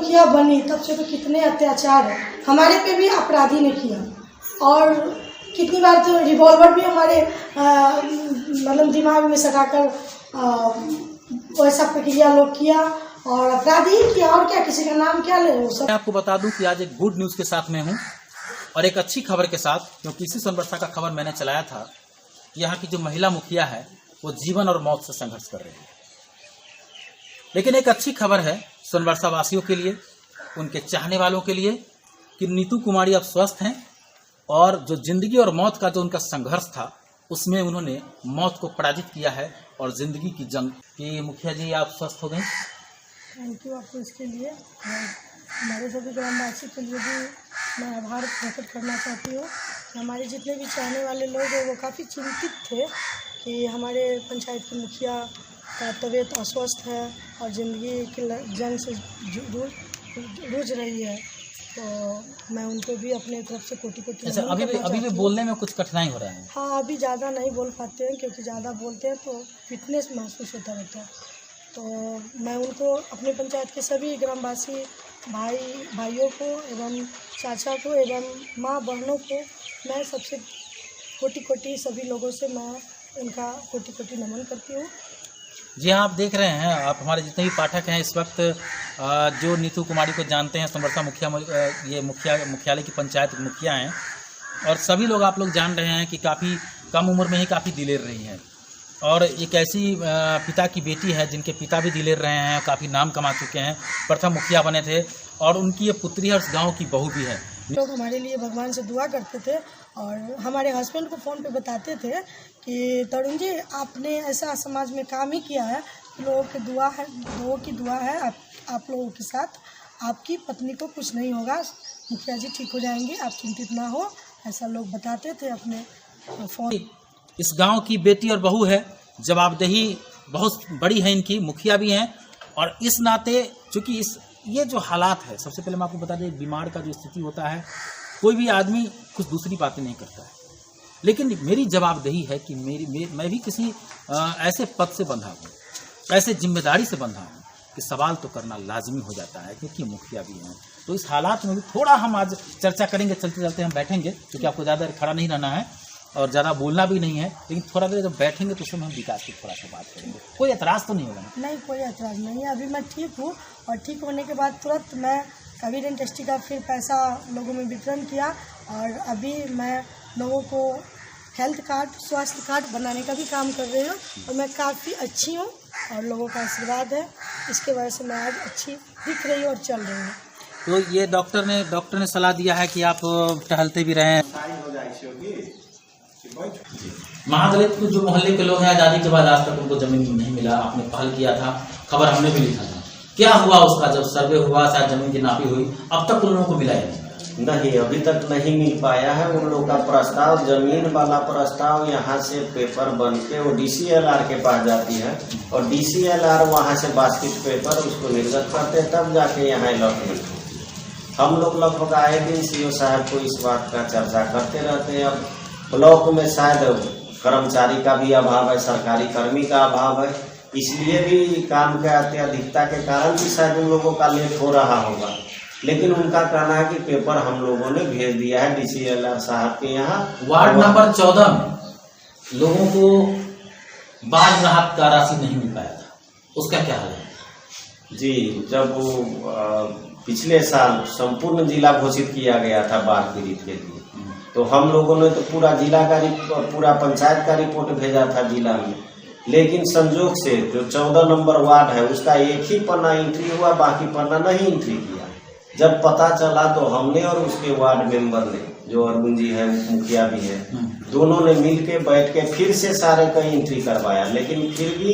मुखिया बनी तब से तो कितने अत्याचार है हमारे पे भी अपराधी ने किया, और कितनी बार तो रिवॉल्वर भी हमारे मतलब दिमाग में सटाकर वैसा प्रक्रिया लोग किया, और अपराधी किया, और क्या, किसी का नाम क्या ले। मैं आपको बता दूं कि आज एक गुड न्यूज़ के साथ मैं हूं और एक अच्छी खबर के साथ, क्योंकि इसी सोनबरसा का खबर मैंने चलाया था। यहाँ की जो महिला मुखिया है वो जीवन और मौत से संघर्ष कर रही है। लेकिन एक अच्छी खबर है सोनबरसा वासियों के लिए, उनके चाहने वालों के लिए, कि नीतू कुमारी अब स्वस्थ हैं और जो जिंदगी और मौत का जो उनका संघर्ष था उसमें उन्होंने मौत को पराजित किया है और जिंदगी की जंग की। मुखिया जी आप स्वस्थ हो गए, थैंक यू आपको इसके लिए। और हमारे सभी ग्रामवासी के लिए भी मैं आभार प्रकट करना चाहती हूँ। हमारे जितने भी चाहने वाले लोग हैं वो काफ़ी चिंतित थे कि हमारे पंचायत की मुखिया का तबीयत अस्वस्थ है और ज़िंदगी की जंग से जूझ रही है, तो मैं उनको भी अपने तरफ से कोटि कोटि। अच्छा, अभी भी बोलने में कुछ कठिनाई हो रहा है? हाँ, अभी ज़्यादा नहीं बोल पाते हैं, क्योंकि ज़्यादा बोलते हैं तो फिटनेस महसूस होता रहता है। तो मैं उनको अपने पंचायत के सभी ग्रामवासी भाइयों को एवं चाचा को एवं माँ बहनों को मैं सबसे कोटि कोटि सभी लोगों से मैं उनका कोटि कोटि नमन करती हूँ। जी हाँ, आप देख रहे हैं, आप हमारे जितने भी पाठक हैं इस वक्त जो नीतू कुमारी को जानते हैं, सोनबरसा मुख्यालय की पंचायत मुखिया हैं, और सभी लोग आप लोग जान रहे हैं कि काफ़ी कम उम्र में ही काफ़ी दिलेर रही हैं, और एक ऐसी पिता की बेटी है जिनके पिता भी दिलेर रहे हैं, काफ़ी नाम कमा चुके हैं, प्रथम मुखिया बने थे, और उनकी ये पुत्री है, उस गाँव की बहू भी है। लोग हमारे लिए भगवान से दुआ करते थे और हमारे हस्बैंड को फ़ोन पे बताते थे कि तरुण जी आपने ऐसा समाज में काम ही किया है, लोगों की दुआ है आप लोगों के साथ, आपकी पत्नी को कुछ नहीं होगा, मुखिया जी ठीक हो जाएंगे, आप चिंतित ना हो, ऐसा लोग बताते थे अपने फ़ोन। इस गांव की बेटी और बहू है, जवाबदेही बहुत बड़ी है, इनकी मुखिया भी हैं, और इस नाते चूँकि ये जो हालात है, सबसे पहले मैं आपको बता दें, बीमार का जो स्थिति होता है कोई भी आदमी कुछ दूसरी बातें नहीं करता है, लेकिन मेरी जवाबदेही है कि मैं भी किसी ऐसे पद से बंधा हूँ, ऐसे जिम्मेदारी से बंधा हूँ कि सवाल तो करना लाजमी हो जाता है, क्योंकि मुखिया भी हैं। तो इस हालात में भी थोड़ा हम आज चर्चा करेंगे, चलते चलते हम बैठेंगे, क्योंकि आपको ज़्यादा खड़ा नहीं रहना है और ज़्यादा बोलना भी नहीं है, लेकिन थोड़ा देर जब बैठेंगे तो उसमें हम विकास की थोड़ा सा बात करेंगे। कोई एतराज़ तो नहीं होगा ना? नहीं, कोई एतराज़ नहीं है। अभी मैं ठीक हूँ और ठीक होने के बाद तुरंत मैं कोविड इंडस्ट्री का फिर पैसा लोगों में वितरण किया, और अभी मैं लोगों को हेल्थ कार्ड, स्वास्थ्य कार्ड बनाने का भी काम कर रही हूँ, और मैं काफ़ी अच्छी हूँ और लोगों का आशीर्वाद है, इसके वजह से मैं आज अच्छी दिख रही हूँ और चल रही हूँ। तो ये डॉक्टर ने सलाह दिया है कि आप टहलते भी रहें। महादलित जो मोहल्ले के लोग हैं, आज़ादी के बाद आज तक उनको जमीन नहीं मिला, आपने पहल किया था, खबर हमने भी लिखा था, क्या हुआ उसका? जब सर्वे हुआ, शायद जमीन की नापी हुई, अब तक उन लोगों को मिला नहीं, अभी तक नहीं मिल पाया है। उन लोगों का प्रस्ताव, जमीन वाला प्रस्ताव यहाँ से पेपर बन के वो DCLR के पास जाती है, और DCLR वहाँ से बास्केट पेपर उसको निर्गत करते, तब जाके यहाँ अलॉटमेंट होती है। हम लोग लगभग आए दिन CO साहब को इस बात का चर्चा करते रहते हैं। अब ब्लॉक में शायद कर्मचारी का भी अभाव है, सरकारी कर्मी का अभाव है, इसलिए भी काम के अत्यधिकता के कारण भी शायद उन लोगों का लेट हो रहा होगा। लेकिन उनका कहना है कि पेपर हम लोगों ने भेज दिया है DCLR साहब के यहाँ। वार्ड नंबर 14 में लोगों को बाढ़ राहत का राशि नहीं मिल पाया था, उसका क्या हाल है? जी, जब पिछले साल संपूर्ण जिला घोषित किया गया था बाढ़ पीड़ित के लिए, तो हम लोगों ने तो पूरा जिला का पूरा पंचायत का रिपोर्ट भेजा था जिला में, लेकिन संजोग से जो 14 नंबर वार्ड है उसका एक ही पन्ना एंट्री हुआ, बाकी पन्ना नहीं एंट्री किया। जब पता चला तो हमने और उसके वार्ड मेंबर ने, जो अरुण जी है मुखिया भी है, दोनों ने मिल के बैठ के फिर से सारे का एंट्री करवाया, लेकिन फिर भी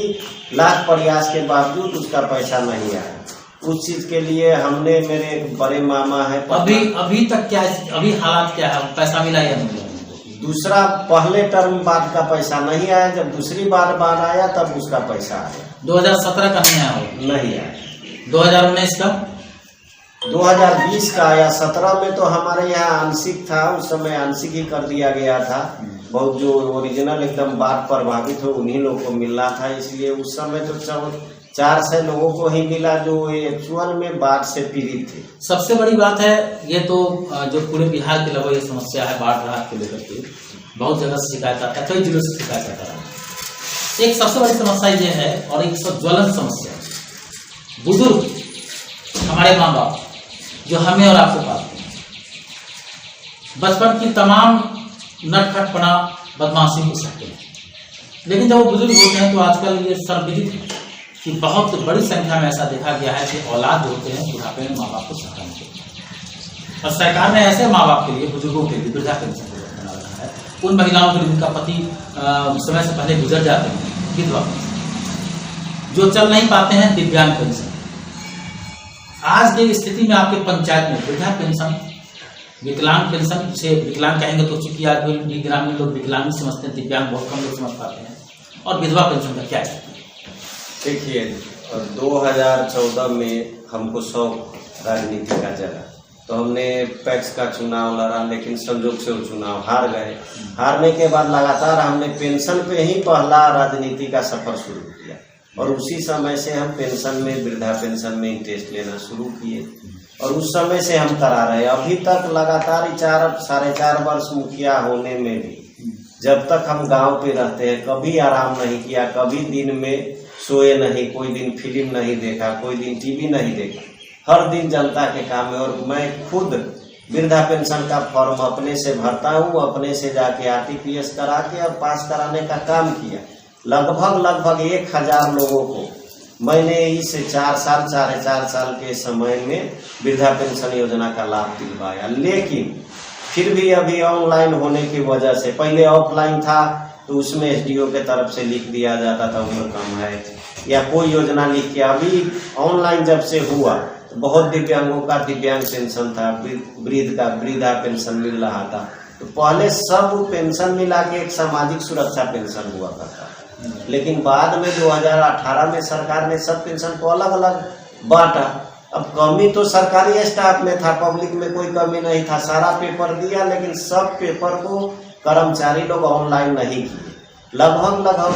लाख प्रयास के बावजूद उसका पैसा नहीं आया। उस चीज के लिए हमने, मेरे एक बड़े मामा है, अभी तक क्या, अभी हालात क्या है? पैसा मिला या नहीं? दूसरा पहले टर्म बाद का पैसा नहीं आया, जब दूसरी बार बाढ़ आया तब उसका पैसा आया। 2017 का नहीं आया? नहीं आया। 2019 का? 2020 का आया। 17 में तो हमारे यहाँ आंशिक था, उस समय आंशिक ही कर दिया गया था। बहुत जो ओरिजिनल एकदम बाढ़ प्रभावित हो उन्हीं लोग को मिलना था, इसलिए उस समय तो 400 लोगों को ही मिला जो एक्चुअल में बाढ़ से पीड़ित थे। सबसे बड़ी बात है ये तो जो पूरे बिहार के लगभग ये समस्या है बाढ़ राहत को लेकर के, बहुत जगह से शिकायत आता है, कई जिलों से शिकायत आता है। एक सबसे बड़ी समस्या ये है और एक ज्वलंत समस्या है, बुजुर्ग हमारे माँ बाप जो हमें और आपको पालते हैं, बचपन की तमाम नटखटपना बदमाशी को सकते हैं, लेकिन जब वो बुजुर्ग होते हैं तो आजकल ये सर्वविदित है कि बहुत बड़ी संख्या में ऐसा देखा गया है कि औलाद जो होते हैं बुढ़ापे में माँ बाप को सहारा नहीं देते। और सरकार ने ऐसे माँ बाप के लिए, बुजुर्गों के लिए वृद्धा पेंशन बना रखा है, उन महिलाओं के लिए जिनका पति समय से पहले गुजर जाते हैं, विधवा पेंशन, जो चल नहीं पाते हैं दिव्यांग पेंशन। आज की स्थिति में आपके पंचायत में वृद्धा पेंशन, विकलांग पेंशन, से विकलांग कहेंगे तो चूंकि आज ग्रामीण लोग विकलांग समझते हैं, दिव्यांग बहुत कम लोग समझ पाते हैं, और विधवा पेंशन का क्या है? देखिए 2014 में हमको शौक राजनीति का जगा, तो हमने पैक्स का चुनाव लड़ा, लेकिन संजोग से वो चुनाव हार गए। हारने के बाद लगातार हमने पेंशन पे ही पहला राजनीति का सफर शुरू किया, और उसी समय से हम पेंशन में, वृद्धा पेंशन में इंटरेस्ट लेना शुरू किए, और उस समय से हम करा रहे। अभी तक लगातार 4.5 वर्ष मुखिया होने में भी जब तक हम गांव पे रहते हैं कभी आराम नहीं किया, कभी दिन में सोए नहीं, कोई दिन फिल्म नहीं देखा, कोई दिन टीवी नहीं देखा, हर दिन जनता के काम में। और मैं खुद वृद्धा पेंशन का फॉर्म अपने से भरता हूँ, अपने से जाके RTPS करा के और पास कराने का काम किया। लगभग 1000 लोगों को मैंने इस 4.5 साल के समय में वृद्धा पेंशन योजना का लाभ दिलवाया। लेकिन फिर भी अभी ऑनलाइन होने की वजह से, पहले ऑफलाइन था तो उसमें SDO के तरफ से लिख दिया जाता था उम्र कम है, या कोई योजना लिख के। अभी ऑनलाइन जब से हुआ तो बहुत दिव्यांगों का दिव्यांग पेंशन था, वृद्धा पेंशन मिल रहा था। तो पहले सब पेंशन मिला के एक सामाजिक सुरक्षा पेंशन हुआ करता था, लेकिन बाद में 2018 में सरकार ने सब पेंशन को अलग अलग बांटा। अब कमी तो सरकारी स्टाफ में था, पब्लिक में कोई कमी नहीं था, सारा पेपर दिया, लेकिन सब पेपर को कर्मचारी लोग ऑनलाइन नहीं किए। लगभग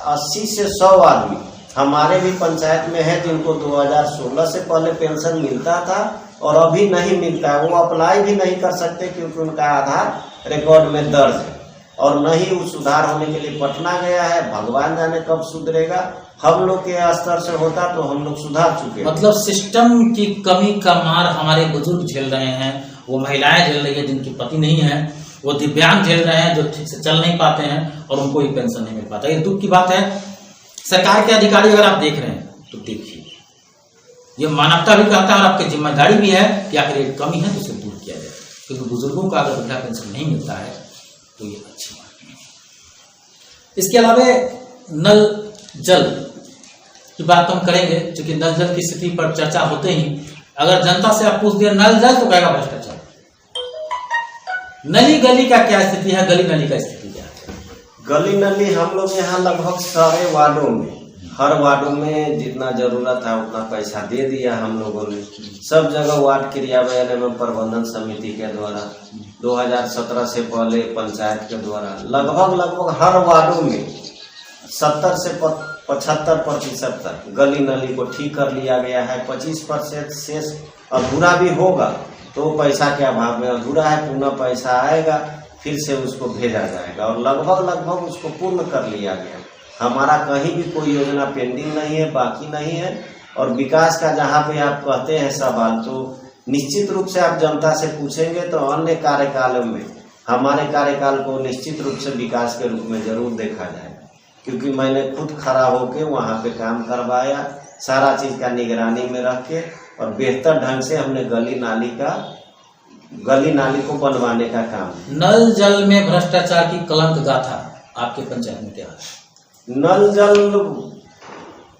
80 से 100 आदमी हमारे भी पंचायत में है जिनको 2016 से पहले पेंशन मिलता था और अभी नहीं मिलता है। वो अप्लाई भी नहीं कर सकते क्योंकि उनका आधार रिकॉर्ड में दर्ज है, और नहीं वो सुधार होने के लिए पटना गया है। भगवान जाने कब सुधरेगा। हम लोग के स्तर से होता तो हम लोग सुधार चुके। मतलब सिस्टम की कमी का मार हमारे बुजुर्ग झेल रहे हैं, वो महिलाएं झेल रही है जिनके पति नहीं है, वो दिव्यांग झेल रहे हैं जो ठीक से चल नहीं पाते हैं, और उनको ये पेंशन नहीं मिल पाता। ये दुख की बात है। सरकार के अधिकारी अगर आप देख रहे हैं तो देखिए, ये मानवता भी कहता है और आपकी जिम्मेदारी भी है कि आखिर ये कमी है तो उसे दूर किया जाए, क्योंकि बुजुर्गों का अगर वृद्धा पेंशन नहीं मिलता है तो ये अच्छी बात नहीं। इसके अलावा नल जल की बात हम करेंगे, क्योंकि नल जल की स्थिति पर चर्चा होते ही अगर जनता से आप पूछ दिया नल जल तो कहेगा भ्रष्टाचार। नली गली का क्या स्थिति है? गली नली का स्थिति क्या है? गली नली हम लोग यहाँ लगभग सारे वार्डों में, हर वार्डों में जितना जरूरत है उतना पैसा दे दिया हम लोगों ने। सब जगह वार्ड क्रियान्वयन एवं प्रबंधन समिति के द्वारा 2017 से पहले पंचायत के द्वारा लगभग हर वार्डों में 70 से 75% तक गली नली को ठीक कर लिया गया है। 25% शेष अधूरा भी होगा तो पैसा के अभाव में अधूरा है, पुनः पैसा आएगा फिर से उसको भेजा जाएगा, और लगभग उसको पूर्ण कर लिया गया। हमारा कहीं भी कोई योजना पेंडिंग नहीं है, बाकी नहीं है। और विकास का जहाँ पे आप कहते हैं सवाल, तो निश्चित रूप से आप जनता से पूछेंगे तो अन्य कार्यकाल में हमारे कार्यकाल को निश्चित रूप से विकास के रूप में जरूर देखा जाएगा, क्योंकि मैंने खुद खड़ा होके वहाँ पे काम करवाया, सारा चीज का निगरानी में रख के, और बेहतर ढंग से हमने गली नाली को बनवाने का काम। नल जल में भ्रष्टाचार की कलंक गाथा आपके पंचायत में क्या है? नल जल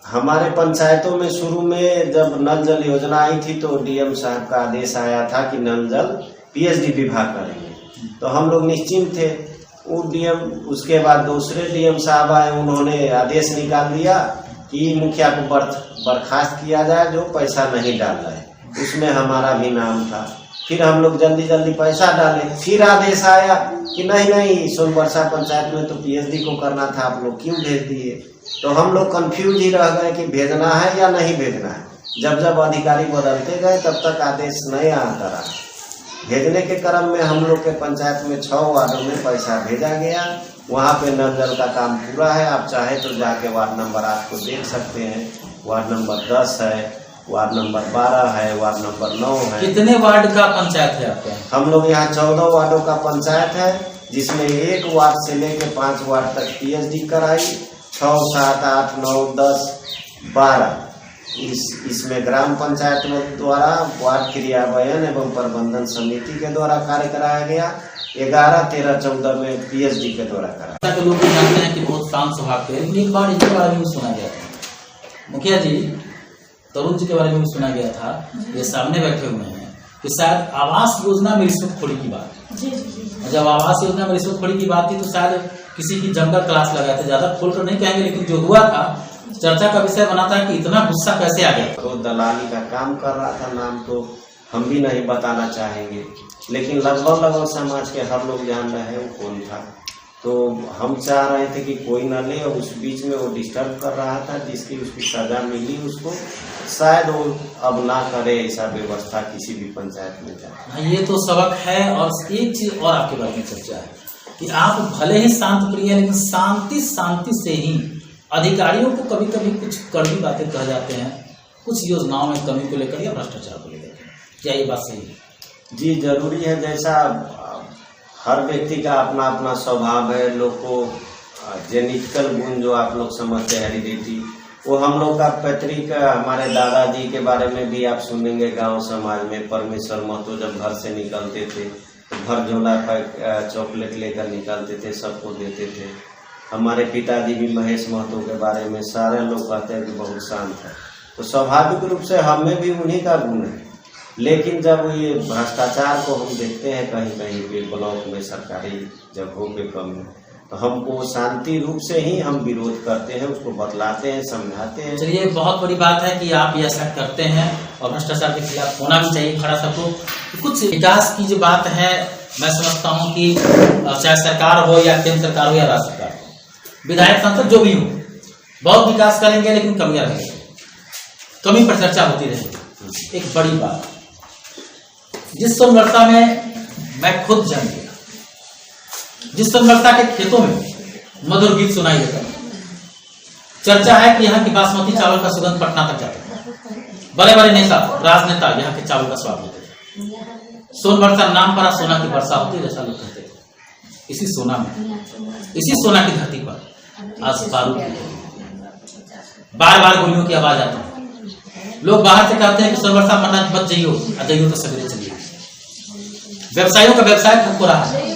हमारे पंचायतों में शुरू में जब नल जल योजना आई थी तो DM साहब का आदेश आया था कि नल जल PSD विभाग करेंगे, तो हम लोग निश्चिंत थे। वो DM, उसके बाद दूसरे DM साहब आए, उन्होंने आदेश निकाल दिया कि मुखिया को बर्खास्त किया जाए जो पैसा नहीं डाल रहा है। उसमें हमारा भी नाम था। फिर हम लोग जल्दी पैसा डाले, फिर आदेश आया कि नहीं सोनबरसा पंचायत में तो PSD को करना था, आप लोग क्यों भेज दिए? तो हम लोग कंफ्यूज ही रह गए कि भेजना है या नहीं भेजना है। जब जब अधिकारी बदलते गए तब तक आदेश नहीं आता रहा। भेजने के क्रम में हम लोग के पंचायत में 6 वार्डों में पैसा भेजा गया। वहाँ पे नल जल का काम पूरा है। आप चाहे तो जाके वार्ड नंबर 8 को देख सकते हैं। वार्ड नंबर 10 है, वार्ड नंबर 12 है, वार्ड नंबर 9 है। कितने वार्ड का पंचायत है आपका? हम लोग यहाँ 14 वार्डों का पंचायत है, जिसमें 1 वार्ड से लेकर 5 वार्ड तक PhD कराई। 6, 7, 8, 9, 10, 12 इसमें ग्राम पंचायत द्वारा वार्ड क्रियान्वयन एवं प्रबंधन समिति के द्वारा कार्य कराया गया। 11, 13, 14 में PhD के द्वारा कराया। तो लोग जानते हैं कि बहुत शांत स्वभाव के, लेकिन एक बार इनके बारे में सुना गया था, मुखिया जी तरुण जी के बारे में भी सुना गया था, ये सामने बैठे हुए हैं, कि शायद आवास योजना में रिश्वतखोरी की बात। जब आवास योजना में रिश्वतखोरी की बात थी तो शायद किसी की जमकर क्लास लगाए थे। ज्यादा खोलकर नहीं कहेंगे, लेकिन जो हुआ था चर्चा का विषय बना था कि इतना गुस्सा कैसे आ गया। तो दलाली का काम कर रहा था, नाम तो हम भी नहीं बताना चाहेंगे, लेकिन लगभग समाज के हर लोग जान रहे हैं वो कौन था। तो हम चाह रहे थे कि कोई न ले, और उस बीच में वो डिस्टर्ब कर रहा था, जिसकी उसकी सजा मिली उसको। शायद वो अब ना करे ऐसा व्यवस्था किसी भी पंचायत में जाए। ये तो सबक है। और एक चीज और आपके बारे में चर्चा है कि आप भले ही शांत प्रिय, लेकिन शांति से ही अधिकारियों को कभी कभी कुछ कड़वी बातें कह जाते हैं, कुछ योजनाओं में कमी को लेकर या भ्रष्टाचार को लेकर। क्या ये बात सही है? जी जरूरी है। जैसा हर व्यक्ति का अपना अपना स्वभाव है। लोग को जेनेटिकल गुण जो आप लोग समझते हैं हेरिडिटी, वो हम लोग का पैतृक, हमारे दादाजी के बारे में भी आप सुनेंगे। गांव समाज में परमेश्वर महतो जब घर से निकलते थे तो भर झोला पर चॉकलेट लेकर निकलते थे, सबको देते थे। हमारे पिताजी भी महेश महतो के बारे में सारे लोग कहते हैं कि बहुत शांत है। तो स्वाभाविक रूप से हमें भी उन्हीं का गुण है। लेकिन जब ये भ्रष्टाचार को हम देखते हैं कहीं कहीं पे ब्लॉक में, सरकारी जगहों पे कम है, तो हमको शांति रूप से ही हम विरोध करते हैं, उसको बतलाते हैं, समझाते हैं। चलिए, बहुत बड़ी बात है कि आप ऐसा करते हैं और भ्रष्टाचार के खिलाफ होना भी चाहिए खड़ा सबको। कुछ विकास की जो बात है, मैं समझता हूँ कि चाहे सरकार हो या केंद्र सरकार हो या राज्य सरकार हो, विधायक सांसद जो भी हो, बहुत विकास करेंगे, लेकिन कमियां रहेंगी, कमी पर चर्चा होती रहेगी। एक बड़ी बात, जिस सोनवर्षा में मैं खुद जन्म लिया, जिस सोनवर्षा के खेतों में मधुर गीत सुनाई देता है, चर्चा है कि यहाँ की बासमती चावल का सुगंध पटना तक जाता है। बड़े बड़े नेता, राजनेता यहाँ के चावल का स्वाद लेते थे। सोनवर्षा नाम पर सोना की वर्षा होती है, जैसा लोग कहते थे। इसी सोना में, इसी सोना की धरती पर आज बारूद, बार बार गोलियों की आवाज आती है। लोग बाहर से कहते हैं कि सोनवर्षा मन्ना मत जाइयो, जाइयो तो सवेरे चलिए। व्यवसायियों का व्यवसाय ठप हो रहा है।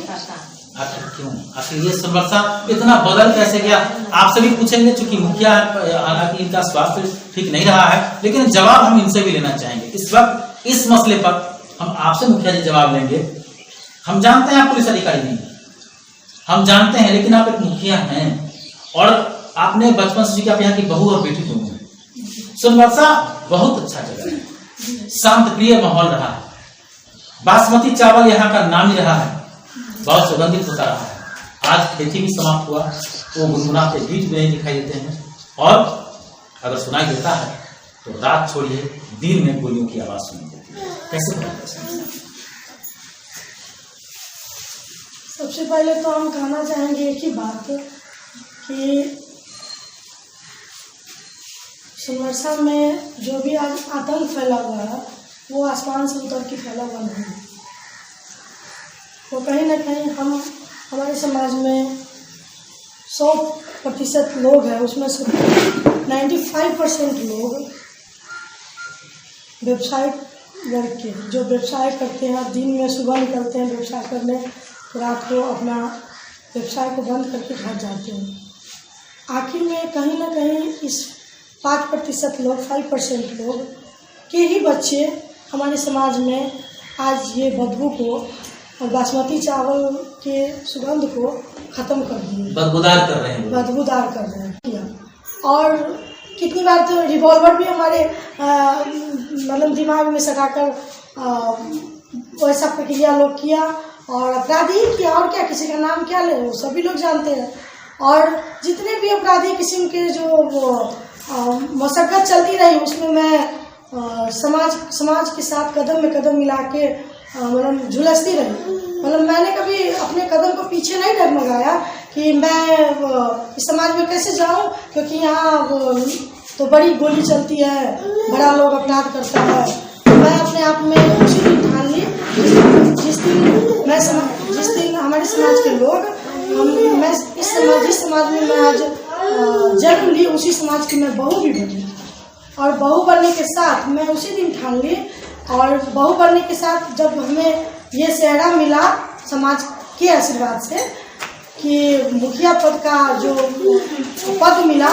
आखिर क्यों? आखिर ये सोनवर्षा इतना बदल कैसे गया? आपसे भी पूछेंगे, चूंकि मुखिया हालांकि इनका स्वास्थ्य ठीक नहीं रहा है, लेकिन जवाब हम इनसे भी लेना चाहेंगे। इस वक्त इस मसले पर हम आपसे मुखिया जी जवाब लेंगे। हम जानते हैं आप पुलिस अधिकारी नहीं, हम जानते हैं, लेकिन आप एक मुखिया हैं और आपने बचपन से सीखा, यहाँ की बहू और बेटी दोनों हैं। सोनवर्षा बहुत अच्छा जगह है, शांत प्रिय माहौल रहा है। बासमती चावल यहाँ का नाम ही रहा है, बहुत सुगंधित होता रहा है। आज खेती भी समाप्त हुआ, वो गुनगुनाते गीत भी नहीं दिखाई देते हैं, और अगर सुनाई देता है तो रात छोड़िए दिन में गोलियों की आवाज सुनाई देती है। कैसे बताया? सबसे पहले तो हम कहना चाहेंगे एक ही बात कि सोनवर्षा में जो भी आज आतंक फैला हुआ है, वो आसमान से उतर के फैला हुआ नहीं है। वो कहीं ना कहीं हमारे समाज में 100% लोग हैं, उसमें से 95% लोग व्यवसायिक वर्ग के, जो व्यवसाय करते हैं, दिन में सुबह निकलते हैं व्यवसाय करने, रात को अपना व्यवसाय को बंद करके घर जाते हैं। आखिर में कहीं ना कहीं इस 5% लोग, 5% लोग के ही बच्चे हमारे समाज में आज ये बदबू को और बासमती चावल के सुगंध को ख़त्म कर दिए, बदबूदार कर रहे हैं, बदबूदार कर रहे हैं। और कितनी बार तो रिवॉल्वर भी हमारे मतलब दिमाग में सटाकर वैसा प्रक्रिया लोग किया और अपराधी किया, और क्या, किसी का नाम क्या ले, वो सभी लोग जानते हैं। और जितने भी अपराधी किस्म के जो मशक्क़त चलती रही उसमें मैं समाज के साथ कदम में कदम मिला के मतलब झुलसती रही। मतलब मैंने कभी अपने कदम को पीछे नहीं डगमगाया कि मैं इस समाज में कैसे जाऊं, क्योंकि यहाँ तो बड़ी गोली चलती है, बड़ा लोग अपराध करता है। तो मैं अपने आप में उसी दिन ठान ली जिस दिन हमारे समाज के लोग मैं जिस समाज में मैं आज जन्म ली उसी समाज की मैं बहू भी बनी, और बहू बनने के साथ मैं उसी दिन ठान ली। और बहू बनने के साथ जब हमें ये सेहरा मिला समाज के आशीर्वाद से कि मुखिया पद का जो पद मिला,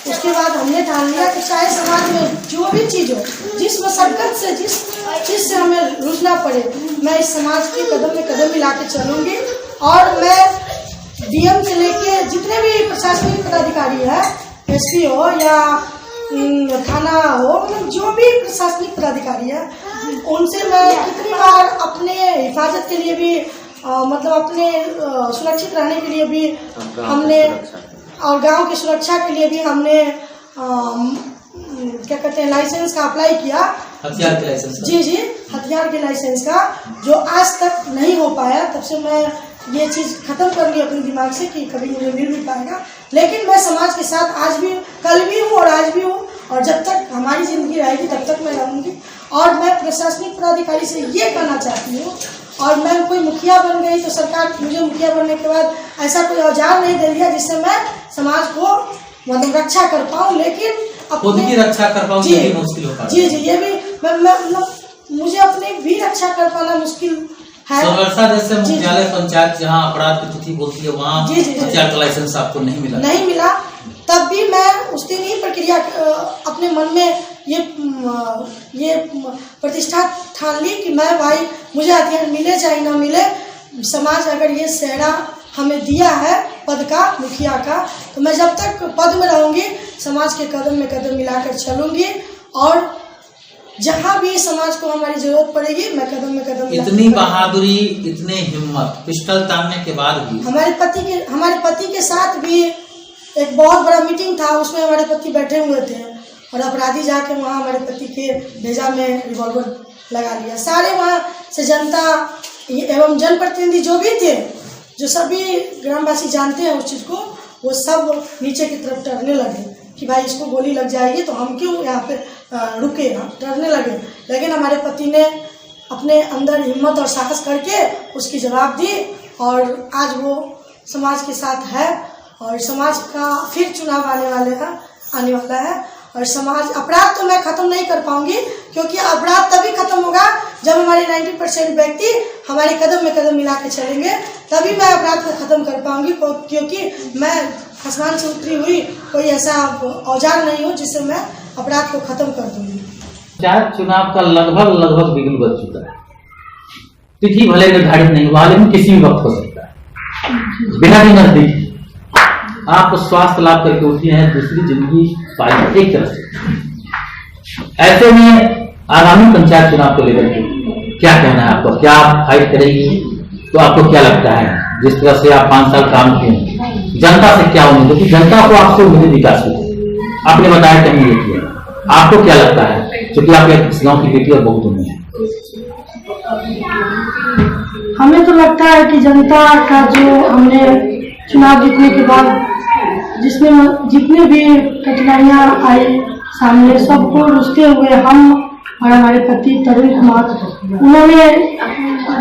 उसके बाद हमने ठान लिया कि चाहे समाज में जो भी चीज़ हो, जिस मशक्क़त से जिस चीज़ से हमें रूझना पड़े, मैं इस समाज के कदम में कदम मिला के चलूँगी। और मैं डीएम से लेके जितने भी प्रशासनिक पदाधिकारी है, एसपी हो या थाना हो, मतलब जो भी प्रशासनिक पदाधिकारी है, उनसे मैं कितनी बार अपने हिफाजत के लिए भी मतलब अपने सुरक्षित रहने के लिए भी हमने, और गांव की सुरक्षा के लिए भी हमने क्या कहते हैं लाइसेंस का अप्लाई किया, हथियार के लाइसेंस। जी हथियार के लाइसेंस का, जो आज तक नहीं हो पाया। तब से मैं ये चीज़ खत्म कर ली अपने दिमाग से कि कभी मुझे मिल नहीं पाएगा। लेकिन मैं समाज के साथ आज भी, कल भी हूँ और आज भी हूँ, और जब तक हमारी ज़िंदगी रहेगी तब तक मैं रहूँगी। और मैं प्रशासनिक पदाधिकारी से ये कहना चाहती हूँ, और मैं कोई मुखिया बन गई तो सरकार मुझे मुखिया बनने के बाद ऐसा कोई औजार नहीं दे दिया जिससे मैं समाज को मतलब रक्षा कर पाऊँ, लेकिन खुद की रक्षा कर पाऊँ ये भी मुश्किल होता है। जी ये भी मुझे अपने भी रक्षा कर पाना मुश्किल है। सोनवर्षा जैसे मुख्यालय पंचायत जहाँ अपराध की तिथि बोलती है वहाँ हथियार का लाइसेंस आपको नहीं मिला, तब भी मैं उस दिन ही प्रक्रिया अपने मन में ये प्रतिष्ठा ठान ली कि मैं भाई मुझे हथियार मिले चाहे ना मिले, समाज अगर ये सेहरा हमें दिया है पद का, मुखिया का, तो मैं जब तक पद में रहूँगी समाज के कदम में कदम मिलाकर चलूँगी। और जहाँ भी समाज को हमारी जरूरत पड़ेगी मैं कदम में कदम। इतनी बहादुरी, इतने हिम्मत, पिस्टल तानने के बाद भी हमारे पति के साथ भी एक बहुत बड़ा मीटिंग था, उसमें हमारे पति बैठे हुए थे और अपराधी जाके वहाँ हमारे पति के भेजा में रिवॉल्वर लगा लिया। सारे वहाँ से जनता एवं जनप्रतिनिधि जो भी थे, जो सभी ग्रामवासी जानते हैं उस चीज़ को, वो सब नीचे की तरफ डरने लगे कि भाई इसको गोली लग जाएगी तो हम क्यों यहाँ पे रुके, डरने लगे। लेकिन हमारे पति ने अपने अंदर हिम्मत और साहस करके उसकी जवाब दी, और आज वो समाज के साथ है, और समाज का फिर चुनाव आने वाला है। और समाज अपराध तो मैं ख़त्म नहीं कर पाऊंगी, क्योंकि अपराध तभी खत्म होगा जब हमारे 90% व्यक्ति हमारे कदम में कदम मिला के चलेंगे, तभी मैं अपराध को ख़त्म कर पाऊंगी। क्योंकि मैं आसमान से उतरी हुई कोई ऐसा औजार नहीं हूँ जिससे मैं अपराध को खत्म कर दूंगी। पंचायत चुनाव का लगभग बिगुल बज चुका है। तिथि भले निर्धारित नहीं हुआ, लेकिन किसी भी वक्त हो सकता है। बिना भी नजदीक आप स्वास्थ्य लाभ करके उठी हैं, दूसरी जिंदगी पाई एक तरह से। ऐसे में आगामी पंचायत चुनाव को लेकर के क्या कहना है आपको? क्या आप फाइट करेंगी? तो आपको क्या लगता है, जिस तरह से आप 5 साल काम किए, जनता से क्या उम्मीद है? जनता को आपसे उम्मीद विकास की, आपने बताया कहीं ये किया, आपको क्या लगता है, क्योंकि आप इस गाँव की बेटी और बहुत उम्मीद है? हमें तो लगता है कि जनता का जो हमने चुनाव जीतने के बाद जिसमें जितने भी कठिनाइयाँ आई सामने, सबको रुझते हुए हम और हमारे पति तरुण कुमार, उन्होंने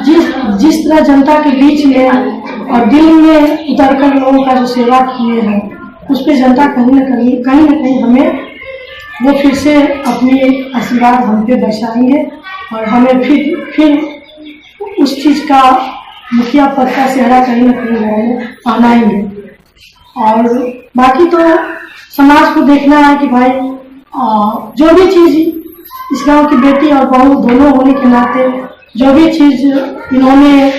जिस तरह जनता के बीच में और दिल में उतरकर लोगों का जो सेवा किए हैं, उस पर जनता कहीं न कहीं हमें वो फिर से अपनी आशीर्वाद हम पे बरसाएंगे, और हमें फिर उस चीज़ का मुखिया पद का सेहरा कहीं न कहीं पहनाएंगे। और बाकी तो समाज को देखना है कि भाई जो भी चीज़ इस गांव की बेटी और बहू दोनों होने के नाते जो भी चीज़ इन्होंने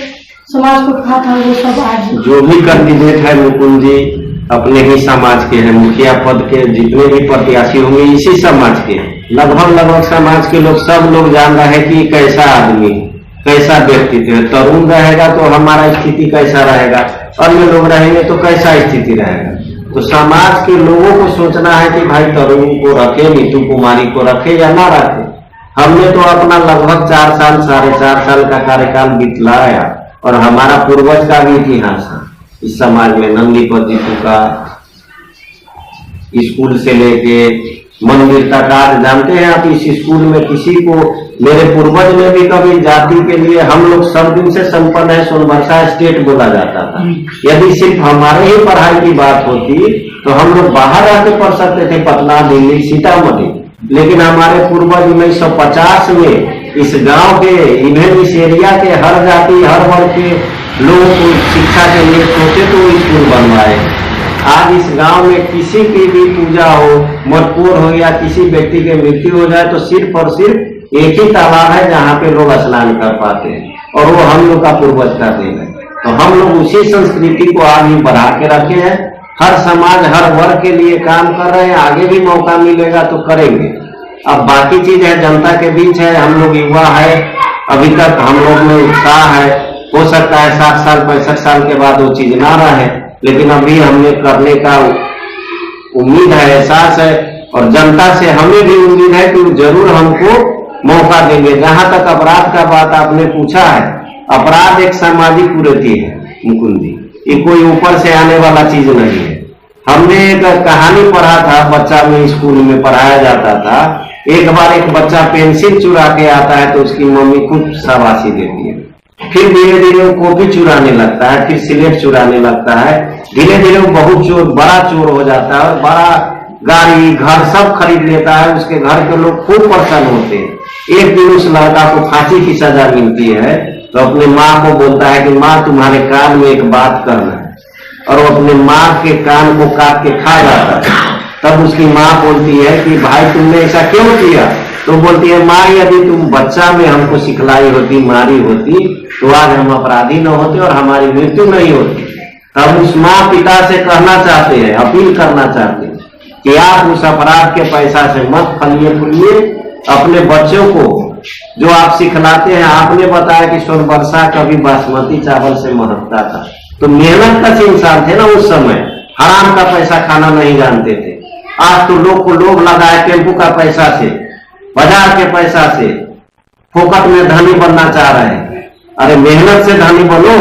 समाज को कहा था वो सब आज जो भी कैंडिडेट है मुकुंद जी अपने ही समाज के हैं। मुखिया पद के जितने भी प्रत्याशी होंगे इसी समाज के हैं। लगभग समाज के लोग सब लोग जान रहे हैं कि कैसा आदमी, कैसा व्यक्तित्व है। तरुण रहेगा तो हमारा स्थिति कैसा रहेगा, अन्य लोग रहेंगे तो कैसा स्थिति रहेगा। तो समाज के लोगों को सोचना है कि भाई तरुण को रखे, नीतू कुमारी को रखे या ना रखे। हमने तो अपना लगभग 4 साल 4.5 साल का कार्यकाल बितलाया और हमारा पूर्वज का भी इतिहास है इस समाज में। नंदीपत जीतू का स्कूल से लेके मंदिर तक, आज जानते हैं आप इस स्कूल में किसी को, मेरे पूर्वज में भी कभी जाति के लिए हम लोग सब दिन से संपन्न है, सोनबरसा स्टेट बोला जाता था। यदि सिर्फ हमारे ही पढ़ाई की बात होती तो हम लोग बाहर रहकर पढ़ सकते थे, पटना, दिल्ली, सीतामढ़ी। लेकिन हमारे पूर्वज 1950 में इस गांव के, इवन इस एरिया के हर जाति हर वर्ग के लोगों को शिक्षा के लिए सोचे तो स्कूल बनवाए। आज इस गांव में किसी की भी पूजा हो, मटकोर हो या किसी व्यक्ति की मृत्यु हो जाए तो सिर्फ और सिर्फ एक ही तालाब है जहाँ पे लोग स्नान कर पाते हैं, और वो हम लोग का पूर्वज का देन है। तो हम लोग उसी संस्कृति को आगे बढ़ा के रखे हैं। हर समाज हर वर्ग के लिए काम कर रहे हैं, आगे भी मौका मिलेगा तो करेंगे। अब बाकी चीज है जनता के बीच है, हम लोग युवा है, अभी तक हम लोग में उत्साह है। हो सकता है 60 साल 65 साल के बाद वो चीज ना रहे, लेकिन अभी हमने करने का उम्मीद है, एहसास है, और जनता से हमें भी उम्मीद है कि जरूर हमको मौका देंगे। जहां तक अपराध का बात आपने पूछा है, अपराध एक सामाजिक कुरीति है मुकुंद जी, ये कोई ऊपर से आने वाला चीज नहीं है। हमने एक कहानी पढ़ा था, बच्चा में स्कूल में पढ़ाया जाता था। एक बार एक बच्चा पेंसिल चुरा के आता है तो उसकी मम्मी खूब शाबाशी देती है। फिर धीरे धीरे वो कॉपी चुराने लगता है, फिर सिलेट चुराने लगता है। धीरे धीरे वो बहुत चोर, बड़ा चोर हो जाता है, बड़ा गाड़ी घर सब खरीद लेता है। उसके घर के लोग खूब प्रसन्न होते हैं। एक दिन उस लड़का को फांसी की सजा मिलती है तो अपने माँ को बोलता है कि माँ तुम्हारे कान में एक बात करना है, और वो अपने माँ के कान को काट के खा जाता है। तब उसकी माँ बोलती है कि भाई तुमने ऐसा क्यों किया? तो बोलती है माँ, यदि तुम बच्चा में हमको सिखलाई होती, मारी होती तो आज हम अपराधी न होते और हमारी मृत्यु नहीं होती। तब उस माँ पिता से कहना चाहते हैं, अपील करना चाहते हैं कि आप उस अपराध के पैसा से मत फलिए फूलिए। अपने बच्चों को जो आप सिखलाते हैं, आपने बताया कि सोनबरसा कभी बासमती चावल से महकता था, तो मेहनत का इंसान थे ना उस समय, हराम का पैसा खाना नहीं जानते थे। आज तो लोग को लोभ लगा है टेम्पू का पैसा से, बाजार के पैसा से, फोकट में धनी बनना चाह रहे हैं। अरे मेहनत से धनी बनो,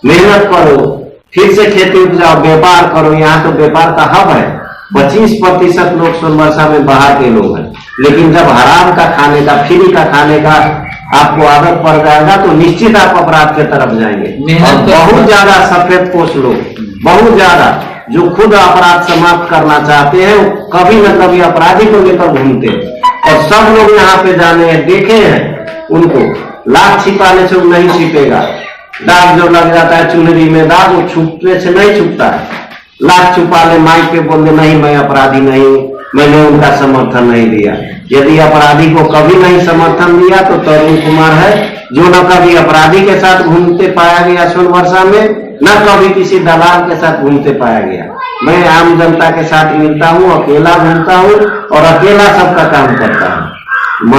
मेहनत करो, फिर से खेती उपजाओ, व्यापार करो। यहाँ तो व्यापार का हब है। 25% लोग सोनबरसा में बाहर के लोग हैं, लेकिन जब हराम का खाने का, फ्री का खाने का आपको आदत पड़ जाएगा तो निश्चित आप अपराध के तरफ जाएंगे। और बहुत ज्यादा सफेद पोष लोग, बहुत ज्यादा जो खुद अपराध समाप्त करना चाहते हैं, कभी न कभी अपराधी को लेकर घूमते हैं। और सब लोग यहाँ पे जाने हैं, देखे हैं उनको, लाख छिपाने से वो नहीं छिपेगा। दाग जो लग जाता है चुनरी में दाग, वो छुपने से नहीं छुपता है। लाख छुपा ले, माइक पे बोल दे नहीं मैं अपराधी नहीं हूँ, मैंने उनका समर्थन नहीं दिया। यदि अपराधी को कभी नहीं समर्थन दिया तो तरुण कुमार है, जो न कभी अपराधी के साथ घूमते पाया गया सोनबरसा में, न कभी किसी दलाल के साथ घूमते पाया गया। मैं आम जनता के साथ मिलता हूँ, अकेला घूमता हूँ और अकेला सबका काम करता हूँ।